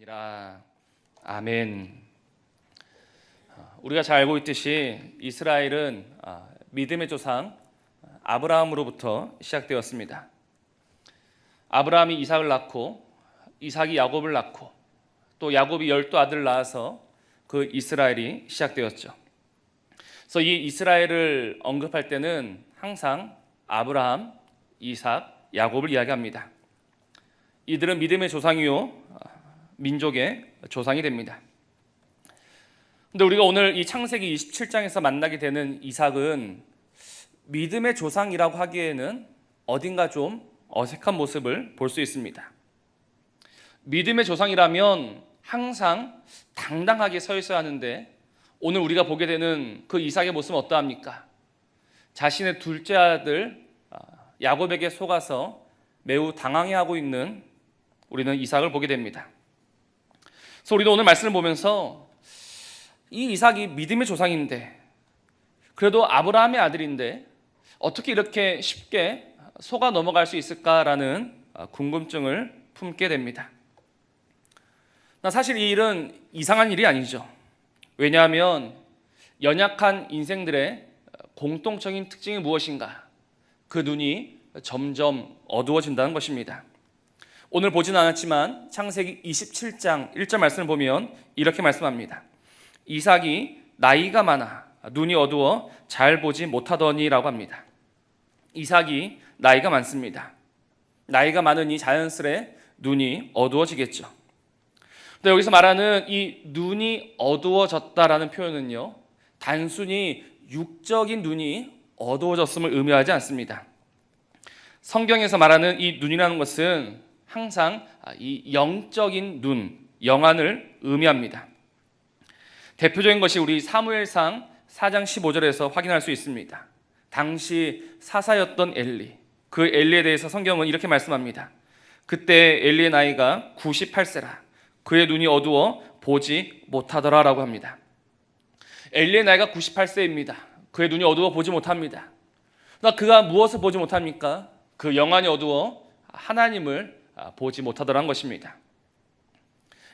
아니라 아멘. 우리가 잘 알고 있듯이 이스라엘은 믿음의 조상 아브라함으로부터 시작되었습니다. 아브라함이 이삭을 낳고 이삭이 야곱을 낳고 또 야곱이 12아들을 낳아서 그 이스라엘이 시작되었죠. 그래서 이 이스라엘을 언급할 때는 항상 아브라함, 이삭, 야곱을 이야기합니다. 이들은 믿음의 조상이요 민족의 조상이 됩니다. 근데 우리가 오늘 이 창세기 27장에서 만나게 되는 이삭은 믿음의 조상이라고 하기에는 어딘가 좀 어색한 모습을 볼 수 있습니다. 믿음의 조상이라면 항상 당당하게 서 있어야 하는데 오늘 우리가 보게 되는 그 이삭의 모습은 어떠합니까? 자신의 둘째 아들 야곱에게 속아서 매우 당황해하고 있는 우리는 이삭을 보게 됩니다. 그래서 우리도 오늘 말씀을 보면서 이 이삭이 믿음의 조상인데 그래도 아브라함의 아들인데 어떻게 이렇게 쉽게 속아 넘어갈 수 있을까라는 궁금증을 품게 됩니다. 사실 이 일은 이상한 일이 아니죠. 왜냐하면 연약한 인생들의 공통적인 특징이 무엇인가? 그 눈이 점점 어두워진다는 것입니다. 오늘 보진 않았지만 창세기 27장 1절 말씀을 보면 이렇게 말씀합니다. 이삭이 나이가 많아 눈이 어두워 잘 보지 못하더니라고 합니다. 이삭이 나이가 많습니다. 나이가 많으니 자연스레 눈이 어두워지겠죠. 근데 여기서 말하는 이 눈이 어두워졌다라는 표현은요, 단순히 육적인 눈이 어두워졌음을 의미하지 않습니다. 성경에서 말하는 이 눈이라는 것은 항상 이 영적인 눈, 영안을 의미합니다. 대표적인 것이 우리 사무엘상 4장 15절에서 확인할 수 있습니다. 당시 사사였던 엘리, 그 엘리에 대해서 성경은 이렇게 말씀합니다. 그때 엘리의 나이가 98세라 그의 눈이 어두워 보지 못하더라라고 합니다. 엘리의 나이가 98세입니다. 그의 눈이 어두워 보지 못합니다. 그가 무엇을 보지 못합니까? 그 영안이 어두워 하나님을 보지 못하더라는 것입니다.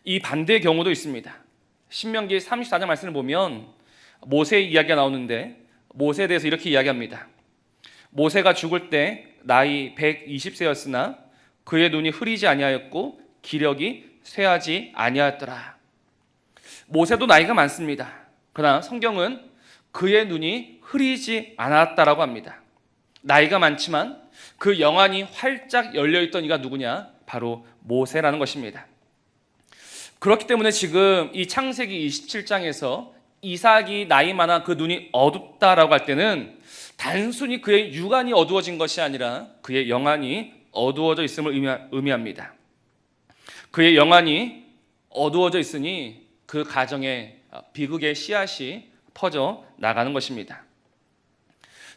이 반대의 경우도 있습니다. 신명기 34장 말씀을 보면 모세의 이야기가 나오는데 모세에 대해서 이렇게 이야기합니다. 모세가 죽을 때 나이 120세였으나 그의 눈이 흐리지 아니하였고 기력이 쇠하지 아니하였더라. 모세도 나이가 많습니다. 그러나 성경은 그의 눈이 흐리지 않았다라고 합니다. 나이가 많지만 그 영안이 활짝 열려있던 이가 누구냐? 바로 모세라는 것입니다. 그렇기 때문에 지금 이 창세기 27장에서 이삭이 나이 많아 그 눈이 어둡다라고 할 때는 단순히 그의 육안이 어두워진 것이 아니라 그의 영안이 어두워져 있음을 의미합니다. 그의 영안이 어두워져 있으니 그 가정에 비극의 씨앗이 퍼져 나가는 것입니다.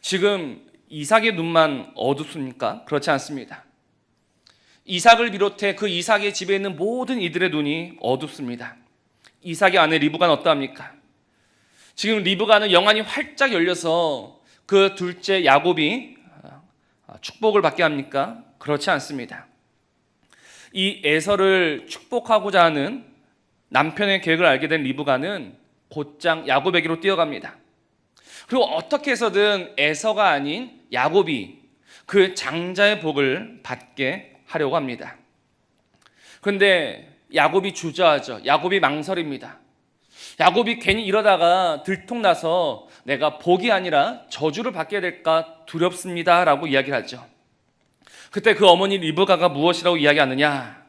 지금 이삭의 눈만 어둡습니까? 그렇지 않습니다. 이삭을 비롯해 그 이삭의 집에 있는 모든 이들의 눈이 어둡습니다. 이삭의 아내 리브가는 어떠합니까? 지금 리브가는 영안이 활짝 열려서 그 둘째 야곱이 축복을 받게 합니까? 그렇지 않습니다. 이 에서를 축복하고자 하는 남편의 계획을 알게 된 리브가는 곧장 야곱에게로 뛰어갑니다. 그리고 어떻게 해서든 에서가 아닌 야곱이 그 장자의 복을 받게 하려고 합니다. 그런데 야곱이 주저하죠. 야곱이 망설입니다. 야곱이 괜히 이러다가 들통나서 내가 복이 아니라 저주를 받게 될까 두렵습니다 라고 이야기를 하죠. 그때 그 어머니 리브가가 무엇이라고 이야기하느냐?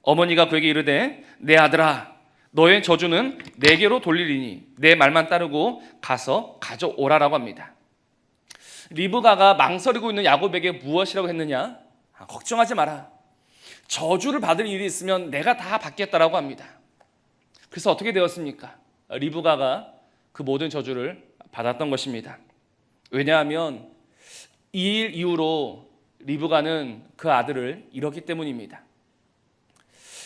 어머니가 그에게 이르되 내 아들아 너의 저주는 내게로 돌리리니 내 말만 따르고 가서 가져오라라고 합니다. 리브가가 망설이고 있는 야곱에게 무엇이라고 했느냐? 걱정하지 마라. 저주를 받을 일이 있으면 내가 다 받겠다라고 합니다. 그래서 어떻게 되었습니까? 리브가가 그 모든 저주를 받았던 것입니다. 왜냐하면 이 일 이후로 리브가는 그 아들을 잃었기 때문입니다.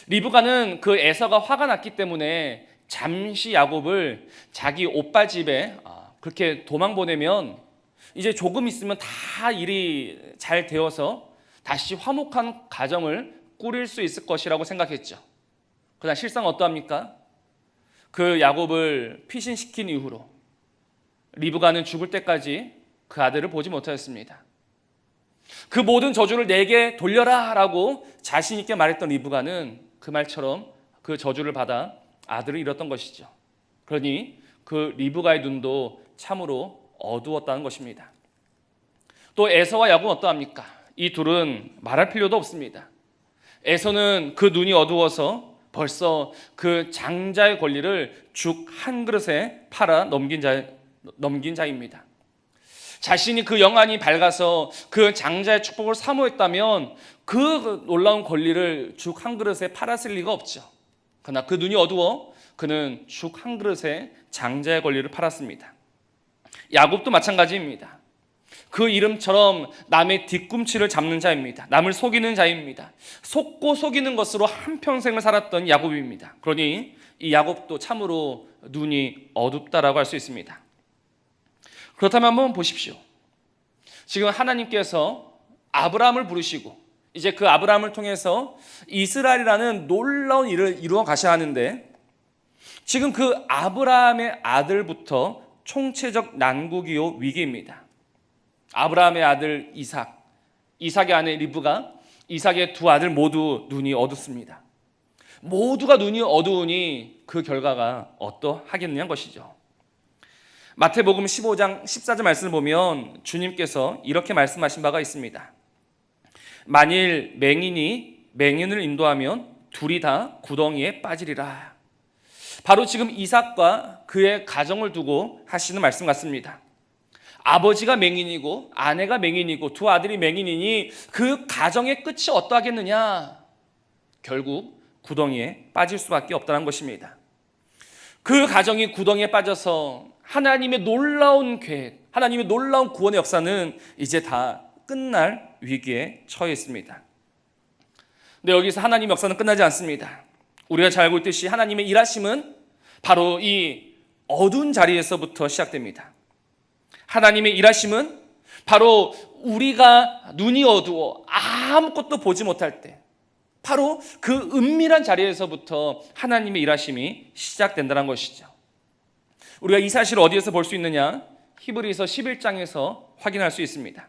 리브가는 그 에서가 화가 났기 때문에 잠시 야곱을 자기 오빠 집에 그렇게 도망 보내면 이제 조금 있으면 다 일이 잘 되어서 다시 화목한 가정을 꾸릴 수 있을 것이라고 생각했죠. 그러나 실상 어떠합니까? 그 야곱을 피신시킨 이후로 리브가는 죽을 때까지 그 아들을 보지 못하였습니다. 그 모든 저주를 내게 돌려라 라고 자신 있게 말했던 리브가는 그 말처럼 그 저주를 받아 아들을 잃었던 것이죠. 그러니 그 리브가의 눈도 참으로 어두웠다는 것입니다. 또 에서와 야곱은 어떠합니까? 이 둘은 말할 필요도 없습니다. 에서는 그 눈이 어두워서 벌써 그 장자의 권리를 죽 한 그릇에 팔아 넘긴 자입니다. 자신이 그 영안이 밝아서 그 장자의 축복을 사모했다면 그 놀라운 권리를 죽 한 그릇에 팔았을 리가 없죠. 그러나 그 눈이 어두워 그는 죽 한 그릇에 장자의 권리를 팔았습니다. 야곱도 마찬가지입니다. 그 이름처럼 남의 뒤꿈치를 잡는 자입니다. 남을 속이는 자입니다. 속고 속이는 것으로 한평생을 살았던 야곱입니다. 그러니 이 야곱도 참으로 눈이 어둡다라고 할 수 있습니다. 그렇다면 한번 보십시오. 지금 하나님께서 아브라함을 부르시고 이제 그 아브라함을 통해서 이스라엘이라는 놀라운 일을 이루어 가셔야 하는데 지금 그 아브라함의 아들부터 총체적 난국이요 위기입니다. 아브라함의 아들 이삭, 이삭의 아내 리브가, 이삭의 두 아들 모두 눈이 어둡습니다. 모두가 눈이 어두우니 그 결과가 어떠하겠느냐는 것이죠. 마태복음 15장 14절 말씀을 보면 주님께서 이렇게 말씀하신 바가 있습니다. 만일 맹인이 맹인을 인도하면 둘이 다 구덩이에 빠지리라. 바로 지금 이삭과 그의 가정을 두고 하시는 말씀 같습니다. 아버지가 맹인이고 아내가 맹인이고 두 아들이 맹인이니 그 가정의 끝이 어떠하겠느냐? 결국 구덩이에 빠질 수밖에 없다는 것입니다. 그 가정이 구덩이에 빠져서 하나님의 놀라운 계획, 하나님의 놀라운 구원의 역사는 이제 다 끝날 위기에 처해 있습니다. 근데 여기서 하나님의 역사는 끝나지 않습니다. 우리가 잘 알고 있듯이 하나님의 일하심은 바로 이 어두운 자리에서부터 시작됩니다. 하나님의 일하심은 바로 우리가 눈이 어두워 아무것도 보지 못할 때 바로 그 은밀한 자리에서부터 하나님의 일하심이 시작된다는 것이죠. 우리가 이 사실을 어디에서 볼 수 있느냐? 히브리서 11장에서 확인할 수 있습니다.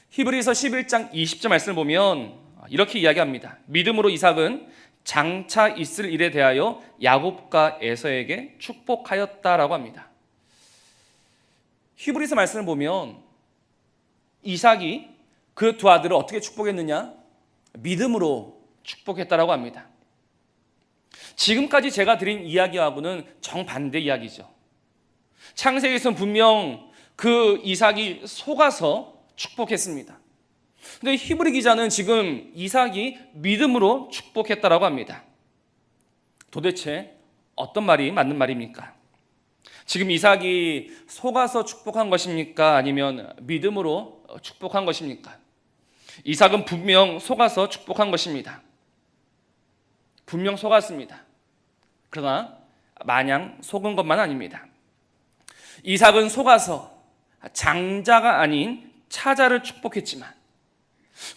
히브리서 11장 20절 말씀을 보면 이렇게 이야기합니다. 믿음으로 이삭은 장차 있을 일에 대하여 야곱과 에서에게 축복하였다라고 합니다. 히브리서 말씀을 보면 이삭이 그 두 아들을 어떻게 축복했느냐? 믿음으로 축복했다라고 합니다. 지금까지 제가 드린 이야기하고는 정반대 이야기죠. 창세기에서는 분명 그 이삭이 속아서 축복했습니다. 근데 히브리 기자는 지금 이삭이 믿음으로 축복했다라고 합니다. 도대체 어떤 말이 맞는 말입니까? 지금 이삭이 속아서 축복한 것입니까? 아니면 믿음으로 축복한 것입니까? 이삭은 분명 속아서 축복한 것입니다. 분명 속았습니다. 그러나 마냥 속은 것만 아닙니다. 이삭은 속아서 장자가 아닌 차자를 축복했지만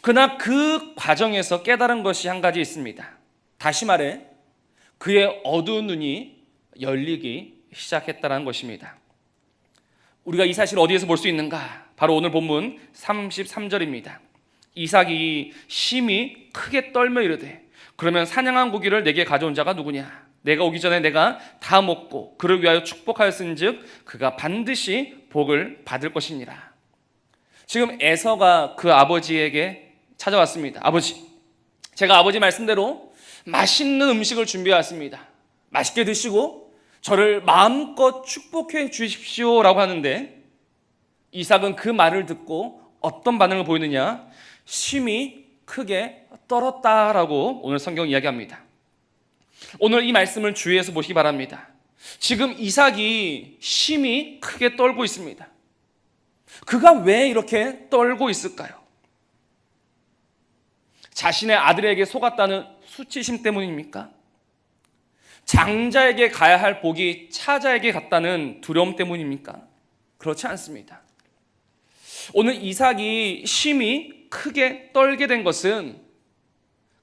그러나 그 과정에서 깨달은 것이 한 가지 있습니다. 다시 말해 그의 어두운 눈이 열리기 시작했다는 것입니다. 우리가 이 사실을 어디에서 볼 수 있는가? 바로 오늘 본문 33절입니다. 이삭이 심히 크게 떨며 이르되 그러면 사냥한 고기를 내게 가져온 자가 누구냐? 내가 오기 전에 내가 다 먹고 그를 위하여 축복하였은즉 그가 반드시 복을 받을 것이니라. 지금 에서가 그 아버지에게 찾아왔습니다. 아버지, 제가 아버지 말씀대로 맛있는 음식을 준비해왔습니다. 맛있게 드시고 저를 마음껏 축복해 주십시오라고 하는데 이삭은 그 말을 듣고 어떤 반응을 보이느냐? 심히 크게 떨었다라고 오늘 성경 이야기합니다. 오늘 이 말씀을 주의해서 보시기 바랍니다. 지금 이삭이 심히 크게 떨고 있습니다. 그가 왜 이렇게 떨고 있을까요? 자신의 아들에게 속았다는 수치심 때문입니까? 장자에게 가야 할 복이 차자에게 갔다는 두려움 때문입니까? 그렇지 않습니다. 오늘 이삭이 심히 크게 떨게 된 것은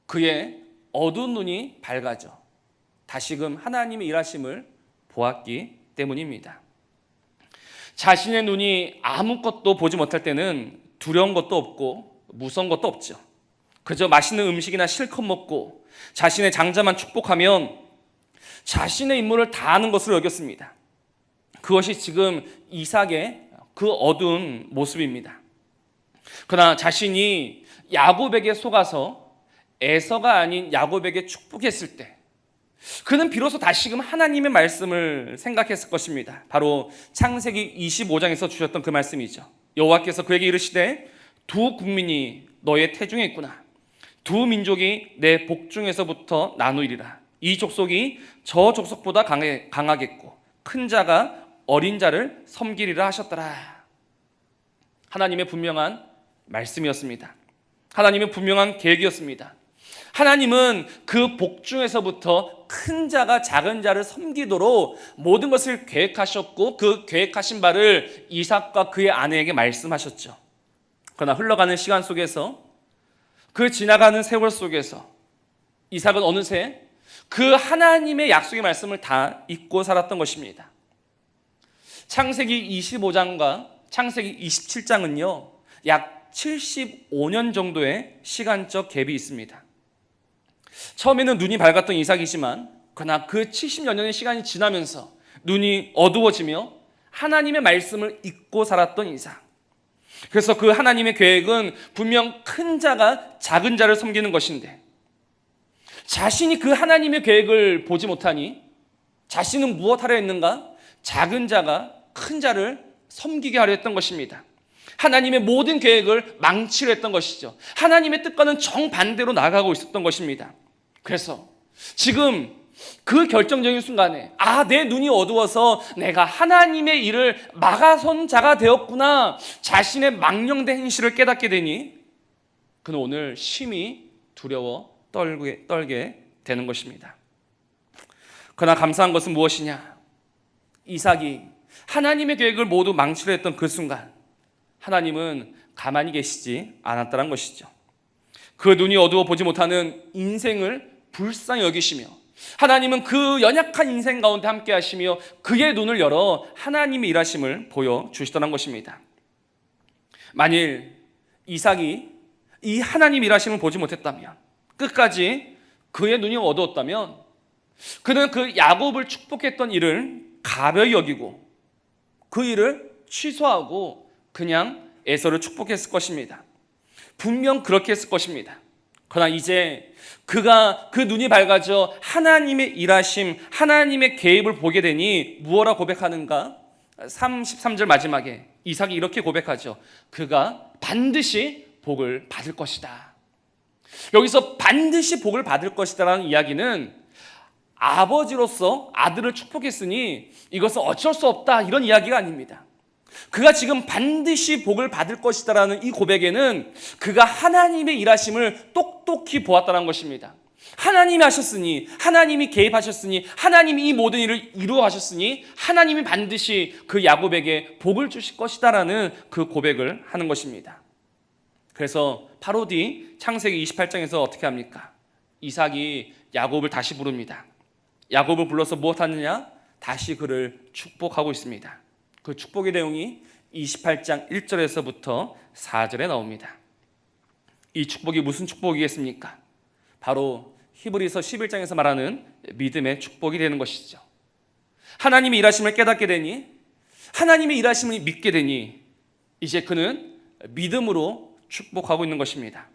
그의 어두운 눈이 밝아져 다시금 하나님의 일하심을 보았기 때문입니다. 자신의 눈이 아무것도 보지 못할 때는 두려운 것도 없고 무서운 것도 없죠. 그저 맛있는 음식이나 실컷 먹고 자신의 장자만 축복하면 자신의 임무를 다하는 것으로 여겼습니다. 그것이 지금 이삭의 그 어두운 모습입니다. 그러나 자신이 야곱에게 속아서 에서가 아닌 야곱에게 축복했을 때 그는 비로소 다시금 하나님의 말씀을 생각했을 것입니다. 바로 창세기 25장에서 주셨던 그 말씀이죠. 여호와께서 그에게 이르시되 두 국민이 너의 태중에 있구나. 두 민족이 내 복중에서부터 나누리라. 이 족속이 저 족속보다 강하겠고 큰 자가 어린 자를 섬기리라 하셨더라. 하나님의 분명한 말씀이었습니다. 하나님의 분명한 계획이었습니다. 하나님은 그 복중에서부터 큰 자가 작은 자를 섬기도록 모든 것을 계획하셨고 그 계획하신 바를 이삭과 그의 아내에게 말씀하셨죠. 그러나 흘러가는 시간 속에서 그 지나가는 세월 속에서 이삭은 어느새 그 하나님의 약속의 말씀을 다 잊고 살았던 것입니다. 창세기 25장과 창세기 27장은요 약 75년 정도의 시간적 갭이 있습니다. 처음에는 눈이 밝았던 이삭이지만 그러나 그 70여 년의 시간이 지나면서 눈이 어두워지며 하나님의 말씀을 잊고 살았던 이삭. 그래서 그 하나님의 계획은 분명 큰 자가 작은 자를 섬기는 것인데 자신이 그 하나님의 계획을 보지 못하니 자신은 무엇하려 했는가? 작은 자가 큰 자를 섬기게 하려 했던 것입니다. 하나님의 모든 계획을 망치려 했던 것이죠. 하나님의 뜻과는 정반대로 나아가고 있었던 것입니다. 그래서 지금 그 결정적인 순간에 내 눈이 어두워서 내가 하나님의 일을 막아선 자가 되었구나. 자신의 망령된 행실을 깨닫게 되니 그는 오늘 심히 두려워 떨게 되는 것입니다. 그러나 감사한 것은 무엇이냐? 이삭이 하나님의 계획을 모두 망치려 했던 그 순간 하나님은 가만히 계시지 않았다는 것이죠. 그 눈이 어두워 보지 못하는 인생을 불쌍히 여기시며 하나님은 그 연약한 인생 가운데 함께 하시며 그의 눈을 열어 하나님의 일하심을 보여주시더란 것입니다. 만일 이삭이 이 하나님 일하심을 보지 못했다면 끝까지 그의 눈이 어두웠다면 그는 그 야곱을 축복했던 일을 가벼이 여기고 그 일을 취소하고 그냥 에서를 축복했을 것입니다. 분명 그렇게 했을 것입니다. 그러나 이제 그가 그 눈이 밝아져 하나님의 일하심, 하나님의 개입을 보게 되니 무엇라 고백하는가? 33절 마지막에 이삭이 이렇게 고백하죠. 그가 반드시 복을 받을 것이다. 여기서 반드시 복을 받을 것이다라는 이야기는 아버지로서 아들을 축복했으니 이것은 어쩔 수 없다 이런 이야기가 아닙니다. 그가 지금 반드시 복을 받을 것이다라는 이 고백에는 그가 하나님의 일하심을 똑똑히 보았다는 것입니다. 하나님이 하셨으니, 하나님이 개입하셨으니, 하나님이 이 모든 일을 이루어 가셨으니 하나님이 반드시 그 야곱에게 복을 주실 것이다라는 그 고백을 하는 것입니다. 그래서 바로 뒤 창세기 28장에서 어떻게 합니까? 이삭이 야곱을 다시 부릅니다. 야곱을 불러서 무엇하느냐? 다시 그를 축복하고 있습니다. 그 축복의 내용이 28장 1절에서부터 4절에 나옵니다. 이 축복이 무슨 축복이겠습니까? 바로 히브리서 11장에서 말하는 믿음의 축복이 되는 것이죠. 하나님의 일하심을 깨닫게 되니, 하나님의 일하심을 믿게 되니 이제 그는 믿음으로 축복하고 있는 것입니다.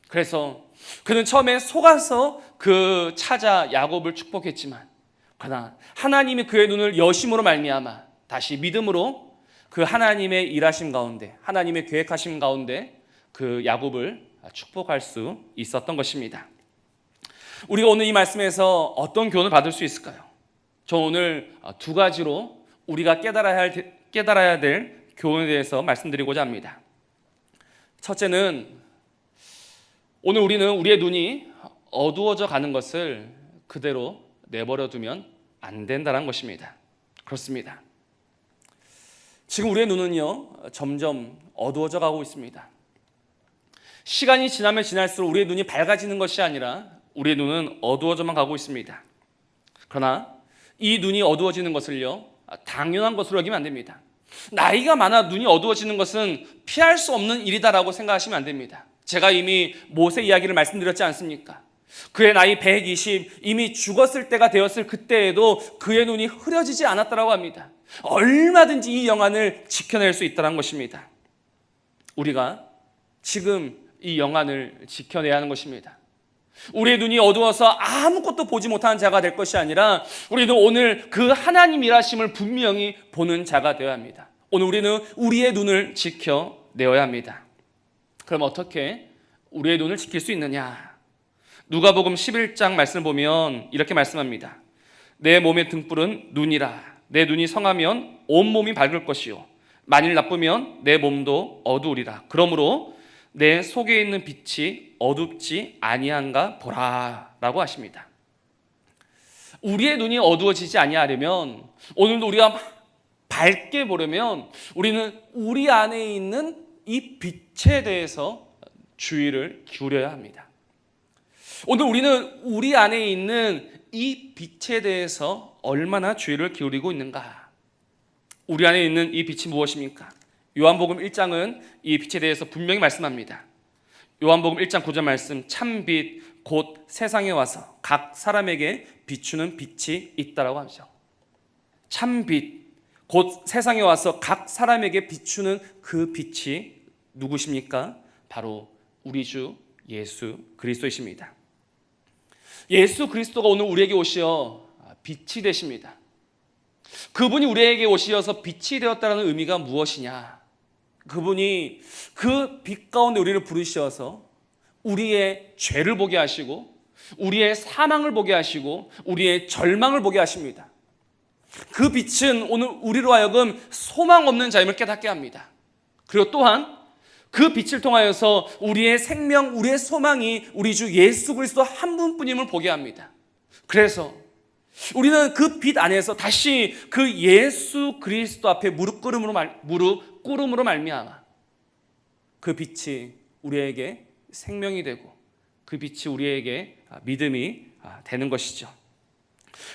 그래서 그는 처음에 속아서 그 찾아 야곱을 축복했지만 그러나 하나님이 그의 눈을 여심으로 말미암아 다시 믿음으로 그 하나님의 일하심 가운데, 하나님의 계획하심 가운데 그 야곱을 축복할 수 있었던 것입니다. 우리가 오늘 이 말씀에서 어떤 교훈을 받을 수 있을까요? 저 오늘 두 가지로 우리가 깨달아야 될 교훈에 대해서 말씀드리고자 합니다. 첫째는 오늘 우리는 우리의 눈이 어두워져 가는 것을 그대로 내버려 두면 안 된다는 것입니다. 그렇습니다. 지금 우리의 눈은요 점점 어두워져 가고 있습니다. 시간이 지나면 지날수록 우리의 눈이 밝아지는 것이 아니라 우리의 눈은 어두워져만 가고 있습니다. 그러나 이 눈이 어두워지는 것을요, 당연한 것으로 여기면 안 됩니다. 나이가 많아 눈이 어두워지는 것은 피할 수 없는 일이다라고 생각하시면 안 됩니다. 제가 이미 모세 이야기를 말씀드렸지 않습니까? 그의 나이 120, 이미 죽었을 때가 되었을 그때에도 그의 눈이 흐려지지 않았다라고 합니다. 얼마든지 이 영안을 지켜낼 수 있다는 것입니다. 우리가 지금 이 영안을 지켜내야 하는 것입니다. 우리의 눈이 어두워서 아무것도 보지 못하는 자가 될 것이 아니라 우리는 오늘 그 하나님 일하심을 분명히 보는 자가 되어야 합니다. 오늘 우리는 우리의 눈을 지켜내어야 합니다. 그럼 어떻게 우리의 눈을 지킬 수 있느냐? 누가복음 11장 말씀을 보면 이렇게 말씀합니다. 내 몸의 등불은 눈이라. 내 눈이 성하면 온몸이 밝을 것이요 만일 나쁘면 내 몸도 어두우리라. 그러므로 내 속에 있는 빛이 어둡지 아니한가 보라 라고 하십니다. 우리의 눈이 어두워지지 아니하려면, 오늘도 우리가 밝게 보려면 우리는 우리 안에 있는 이 빛에 대해서 주의를 기울여야 합니다. 오늘 우리는 우리 안에 있는 이 빛에 대해서 얼마나 주의를 기울이고 있는가? 우리 안에 있는 이 빛이 무엇입니까? 요한복음 1장은 이 빛에 대해서 분명히 말씀합니다. 요한복음 1장 9절 말씀, 참빛 곧 세상에 와서 각 사람에게 비추는 빛이 있다라고 하죠. 참빛 곧 세상에 와서 각 사람에게 비추는 그 빛이 누구십니까? 바로 우리 주 예수 그리스도이십니다. 예수 그리스도가 오늘 우리에게 오시어 빛이 되십니다. 그분이 우리에게 오시어서 빛이 되었다는 의미가 무엇이냐? 그분이 그 빛 가운데 우리를 부르셔서 우리의 죄를 보게 하시고 우리의 사망을 보게 하시고 우리의 절망을 보게 하십니다. 그 빛은 오늘 우리로 하여금 소망 없는 자임을 깨닫게 합니다. 그리고 또한 그 빛을 통하여서 우리의 생명, 우리의 소망이 우리 주 예수 그리스도 한 분뿐임을 보게 합니다. 그래서 우리는 그 빛 안에서 다시 그 예수 그리스도 앞에 무릎 꿇음으로 말미암아 그 빛이 우리에게 생명이 되고 그 빛이 우리에게 믿음이 되는 것이죠.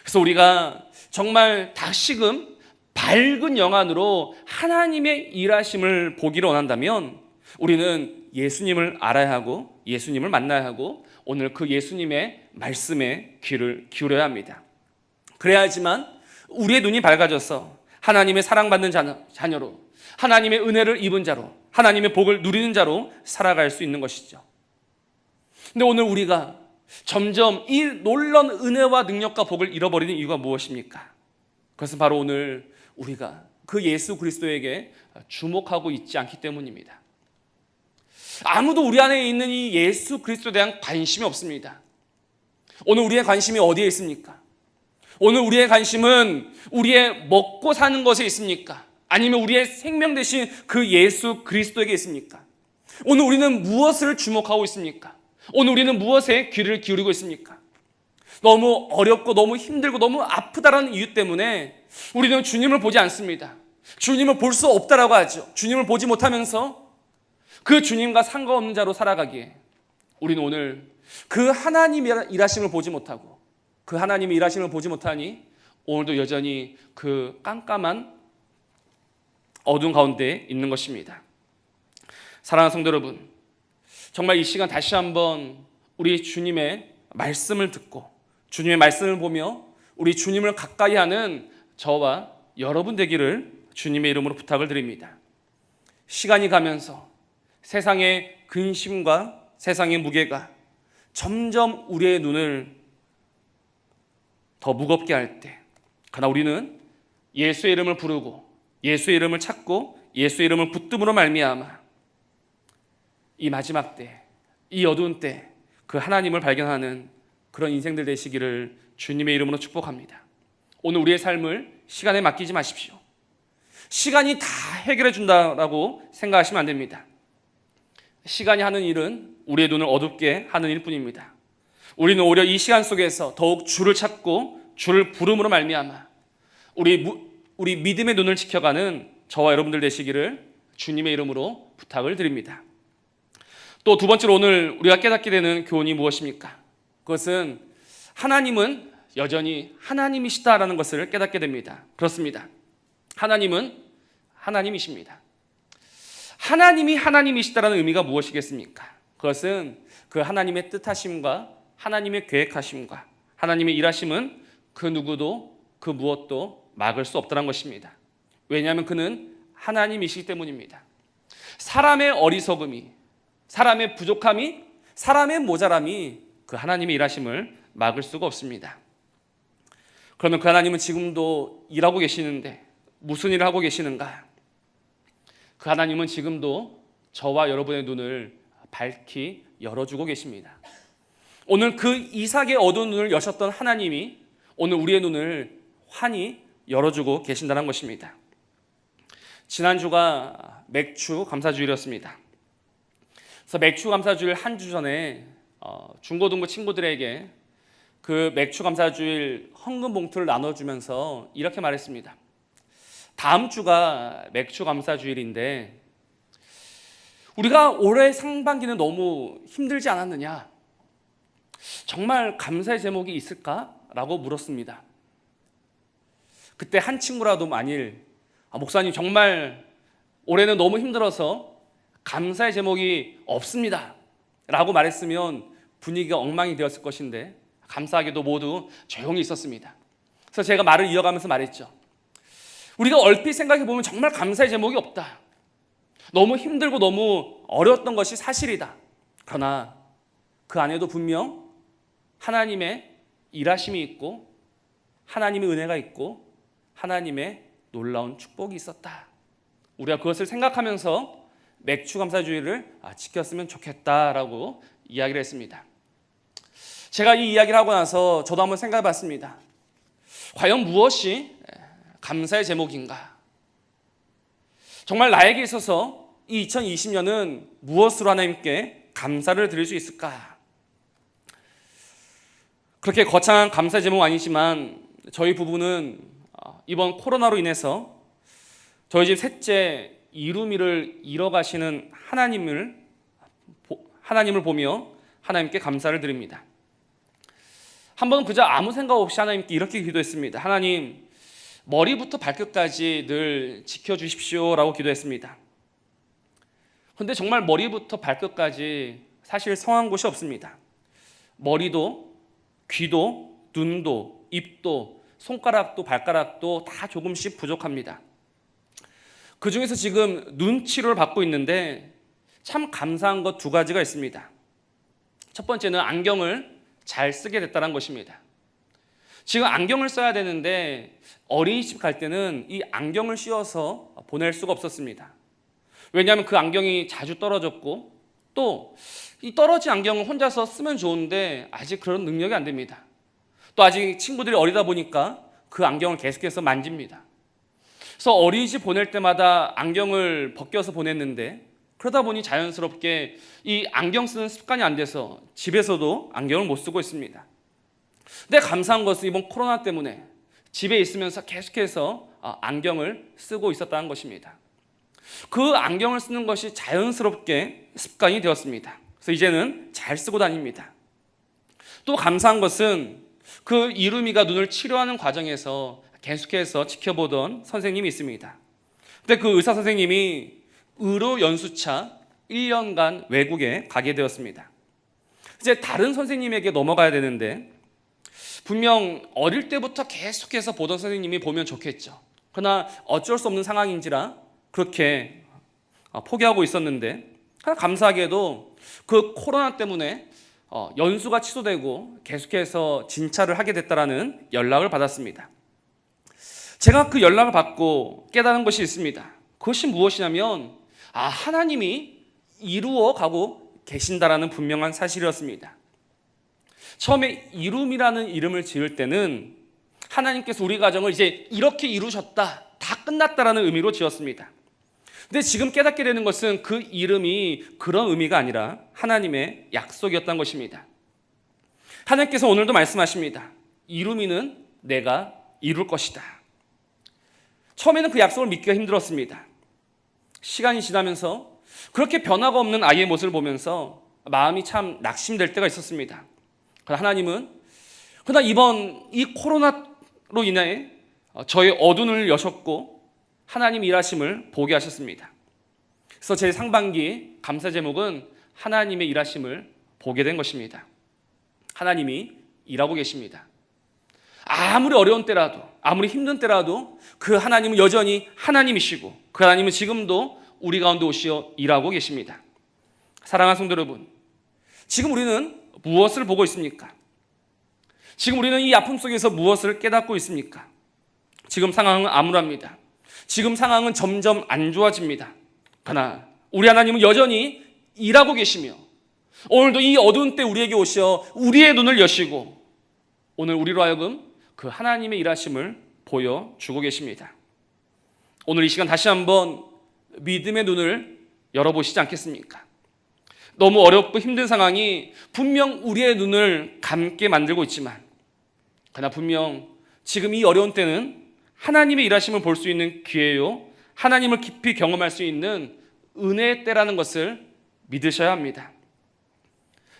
그래서 우리가 정말 다시금 밝은 영안으로 하나님의 일하심을 보기를 원한다면 우리는 예수님을 알아야 하고 예수님을 만나야 하고 오늘 그 예수님의 말씀에 귀를 기울여야 합니다. 그래야지만 우리의 눈이 밝아져서 하나님의 사랑받는 자녀로, 하나님의 은혜를 입은 자로, 하나님의 복을 누리는 자로 살아갈 수 있는 것이죠. 근데 오늘 우리가 점점 이 놀라운 은혜와 능력과 복을 잃어버리는 이유가 무엇입니까? 그것은 바로 오늘 우리가 그 예수 그리스도에게 주목하고 있지 않기 때문입니다. 아무도 우리 안에 있는 이 예수 그리스도에 대한 관심이 없습니다. 오늘 우리의 관심이 어디에 있습니까? 오늘 우리의 관심은 우리의 먹고 사는 것에 있습니까? 아니면 우리의 생명 되신 그 예수 그리스도에게 있습니까? 오늘 우리는 무엇을 주목하고 있습니까? 오늘 우리는 무엇에 귀를 기울이고 있습니까? 너무 어렵고 너무 힘들고 너무 아프다라는 이유 때문에 우리는 주님을 보지 않습니다. 주님을 볼 수 없다라고 하죠. 주님을 보지 못하면서 그 주님과 상관없는 자로 살아가기에 우리는 오늘 그 하나님의 일하심을 보지 못하고 그 하나님의 일하심을 보지 못하니 오늘도 여전히 그 깜깜한 어두운 가운데 있는 것입니다. 사랑하는 성도 여러분, 정말 이 시간 다시 한번 우리 주님의 말씀을 듣고 주님의 말씀을 보며 우리 주님을 가까이 하는 저와 여러분 되기를 주님의 이름으로 부탁을 드립니다. 시간이 가면서 세상의 근심과 세상의 무게가 점점 우리의 눈을 더 무겁게 할 때, 그러나 우리는 예수의 이름을 부르고 예수의 이름을 찾고 예수의 이름을 붙듦으로 말미암아 이 마지막 때, 이 어두운 때 그 하나님을 발견하는 그런 인생들 되시기를 주님의 이름으로 축복합니다. 오늘 우리의 삶을 시간에 맡기지 마십시오. 시간이 다 해결해 준다라고 생각하시면 안 됩니다. 시간이 하는 일은 우리의 눈을 어둡게 하는 일뿐입니다. 우리는 오히려 이 시간 속에서 더욱 주를 찾고 주를 부름으로 말미암아 우리 믿음의 눈을 지켜가는 저와 여러분들 되시기를 주님의 이름으로 부탁을 드립니다. 또 두 번째로 오늘 우리가 깨닫게 되는 교훈이 무엇입니까? 그것은 하나님은 여전히 하나님이시다라는 것을 깨닫게 됩니다. 그렇습니다. 하나님은 하나님이십니다. 하나님이 하나님이시다라는 의미가 무엇이겠습니까? 그것은 그 하나님의 뜻하심과 하나님의 계획하심과 하나님의 일하심은 그 누구도 그 무엇도 막을 수 없다는 것입니다. 왜냐하면 그는 하나님이시기 때문입니다. 사람의 어리석음이, 사람의 부족함이, 사람의 모자람이 그 하나님의 일하심을 막을 수가 없습니다. 그러면 그 하나님은 지금도 일하고 계시는데 무슨 일을 하고 계시는가? 그 하나님은 지금도 저와 여러분의 눈을 밝히 열어주고 계십니다. 오늘 그 이삭의 어두운 눈을 여셨던 하나님이 오늘 우리의 눈을 환히 열어주고 계신다는 것입니다. 지난주가 맥주 감사주일이었습니다. 그래서 맥주 감사주일 한 주 전에 중고등부 친구들에게 그 맥주 감사주일 헌금 봉투를 나눠주면서 이렇게 말했습니다. 다음 주가 맥주 감사주일인데 우리가 올해 상반기는 너무 힘들지 않았느냐? 정말 감사의 제목이 있을까? 라고 물었습니다. 그때 한 친구라도 만일 목사님 정말 올해는 너무 힘들어서 감사의 제목이 없습니다 라고 말했으면 분위기가 엉망이 되었을 것인데 감사하게도 모두 조용히 있었습니다. 그래서 제가 말을 이어가면서 말했죠. 우리가 얼핏 생각해 보면 정말 감사의 제목이 없다. 너무 힘들고 너무 어려웠던 것이 사실이다. 그러나 그 안에도 분명 하나님의 일하심이 있고 하나님의 은혜가 있고 하나님의 놀라운 축복이 있었다. 우리가 그것을 생각하면서 맥주 감사주의를 지켰으면 좋겠다라고 이야기를 했습니다. 제가 이 이야기를 하고 나서 저도 한번 생각해 봤습니다. 과연 무엇이 감사의 제목인가? 정말 나에게 있어서 이 2020년은 무엇으로 하나님께 감사를 드릴 수 있을까? 그렇게 거창한 감사의 제목 아니지만 저희 부부는 이번 코로나로 인해서 저희 집 셋째 이루미를 잃어가시는 하나님을 보며 하나님께 감사를 드립니다. 한 번은 그저 아무 생각 없이 하나님께 이렇게 기도했습니다. 하나님, 머리부터 발끝까지 늘 지켜주십시오 라고 기도했습니다. 그런데 정말 머리부터 발끝까지 사실 성한 곳이 없습니다. 머리도, 귀도, 눈도, 입도, 손가락도, 발가락도 다 조금씩 부족합니다. 그 중에서 지금 눈 치료를 받고 있는데 참 감사한 것 두 가지가 있습니다. 첫 번째는 안경을 잘 쓰게 됐다는 것입니다. 지금 안경을 써야 되는데 어린이집 갈 때는 이 안경을 씌워서 보낼 수가 없었습니다. 왜냐하면 그 안경이 자주 떨어졌고 또 이 떨어진 안경을 혼자서 쓰면 좋은데 아직 그런 능력이 안 됩니다. 또 아직 친구들이 어리다 보니까 그 안경을 계속해서 만집니다. 그래서 어린이집 보낼 때마다 안경을 벗겨서 보냈는데 그러다 보니 자연스럽게 이 안경 쓰는 습관이 안 돼서 집에서도 안경을 못 쓰고 있습니다. 근데 감사한 것은 이번 코로나 때문에 집에 있으면서 계속해서 안경을 쓰고 있었다는 것입니다. 그 안경을 쓰는 것이 자연스럽게 습관이 되었습니다. 그래서 이제는 잘 쓰고 다닙니다. 또 감사한 것은 그 이루미가 눈을 치료하는 과정에서 계속해서 지켜보던 선생님이 있습니다. 근데 그 의사 선생님이 의료 연수차 1년간 외국에 가게 되었습니다. 이제 다른 선생님에게 넘어가야 되는데 분명 어릴 때부터 계속해서 보던 선생님이 보면 좋겠죠. 그러나 어쩔 수 없는 상황인지라 그렇게 포기하고 있었는데 감사하게도 그 코로나 때문에 연수가 취소되고 계속해서 진찰을 하게 됐다라는 연락을 받았습니다. 제가 그 연락을 받고 깨달은 것이 있습니다. 그것이 무엇이냐면 하나님이 이루어 가고 계신다라는 분명한 사실이었습니다. 처음에 이룸이라는 이름을 지을 때는 하나님께서 우리 가정을 이제 이렇게 이루셨다, 다 끝났다라는 의미로 지었습니다. 근데 지금 깨닫게 되는 것은 그 이름이 그런 의미가 아니라 하나님의 약속이었던 것입니다. 하나님께서 오늘도 말씀하십니다. 이루미는 내가 이룰 것이다. 처음에는 그 약속을 믿기가 힘들었습니다. 시간이 지나면서 그렇게 변화가 없는 아이의 모습을 보면서 마음이 참 낙심될 때가 있었습니다. 그러나 이번 이 코로나로 인해 저의 어둠을 여셨고 하나님 일하심을 보게 하셨습니다. 그래서 제 상반기 감사 제목은 하나님의 일하심을 보게 된 것입니다. 하나님이 일하고 계십니다. 아무리 어려운 때라도, 아무리 힘든 때라도 그 하나님은 여전히 하나님이시고 그 하나님은 지금도 우리 가운데 오시어 일하고 계십니다. 사랑하는 성도 여러분, 지금 우리는 무엇을 보고 있습니까? 지금 우리는 이 아픔 속에서 무엇을 깨닫고 있습니까? 지금 상황은 암울합니다. 지금 상황은 점점 안 좋아집니다. 그러나 우리 하나님은 여전히 일하고 계시며 오늘도 이 어두운 때 우리에게 오셔 우리의 눈을 여시고 오늘 우리로 하여금 그 하나님의 일하심을 보여주고 계십니다. 오늘 이 시간 다시 한번 믿음의 눈을 열어보시지 않겠습니까? 너무 어렵고 힘든 상황이 분명 우리의 눈을 감게 만들고 있지만 그러나 분명 지금 이 어려운 때는 하나님의 일하심을 볼 수 있는 기회요, 하나님을 깊이 경험할 수 있는 은혜의 때라는 것을 믿으셔야 합니다.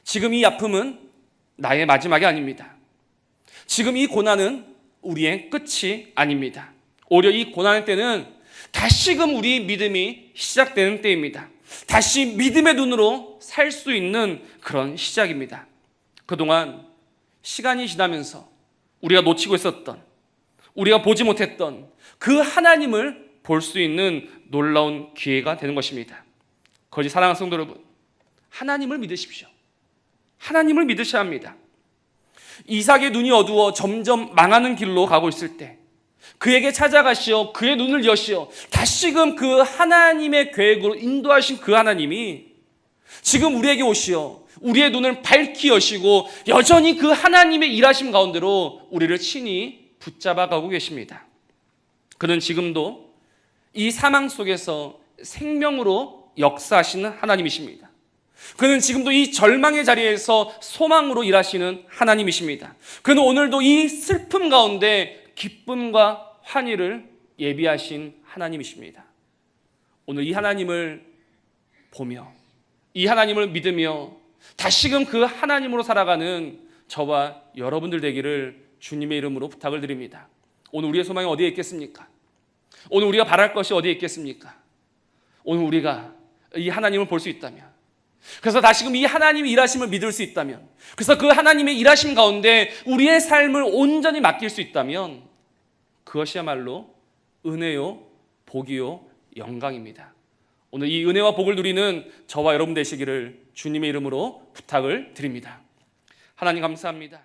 지금 이 아픔은 나의 마지막이 아닙니다. 지금 이 고난은 우리의 끝이 아닙니다. 오히려 이 고난의 때는 다시금 우리 믿음이 시작되는 때입니다. 다시 믿음의 눈으로 살 수 있는 그런 시작입니다. 그동안 시간이 지나면서 우리가 놓치고 있었던, 우리가 보지 못했던 그 하나님을 볼 수 있는 놀라운 기회가 되는 것입니다. 거짓 사랑하는 성도 여러분, 하나님을 믿으십시오. 하나님을 믿으셔야 합니다. 이삭의 눈이 어두워 점점 망하는 길로 가고 있을 때 그에게 찾아가시어 그의 눈을 여시어 다시금 그 하나님의 계획으로 인도하신 그 하나님이 지금 우리에게 오시어 우리의 눈을 밝히 여시고 여전히 그 하나님의 일하심 가운데로 우리를 친히 붙잡아 가고 계십니다. 그는 지금도 이 사망 속에서 생명으로 역사하시는 하나님이십니다. 그는 지금도 이 절망의 자리에서 소망으로 일하시는 하나님이십니다. 그는 오늘도 이 슬픔 가운데 기쁨과 환희를 예비하신 하나님이십니다. 오늘 이 하나님을 보며 이 하나님을 믿으며 다시금 그 하나님으로 살아가는 저와 여러분들 되기를 주님의 이름으로 부탁을 드립니다. 오늘 우리의 소망이 어디에 있겠습니까? 오늘 우리가 바랄 것이 어디에 있겠습니까? 오늘 우리가 이 하나님을 볼 수 있다면, 그래서 다시금 이 하나님의 일하심을 믿을 수 있다면, 그래서 그 하나님의 일하심 가운데 우리의 삶을 온전히 맡길 수 있다면 그것이야말로 은혜요, 복이요, 영광입니다. 오늘 이 은혜와 복을 누리는 저와 여러분 되시기를 주님의 이름으로 부탁을 드립니다. 하나님 감사합니다.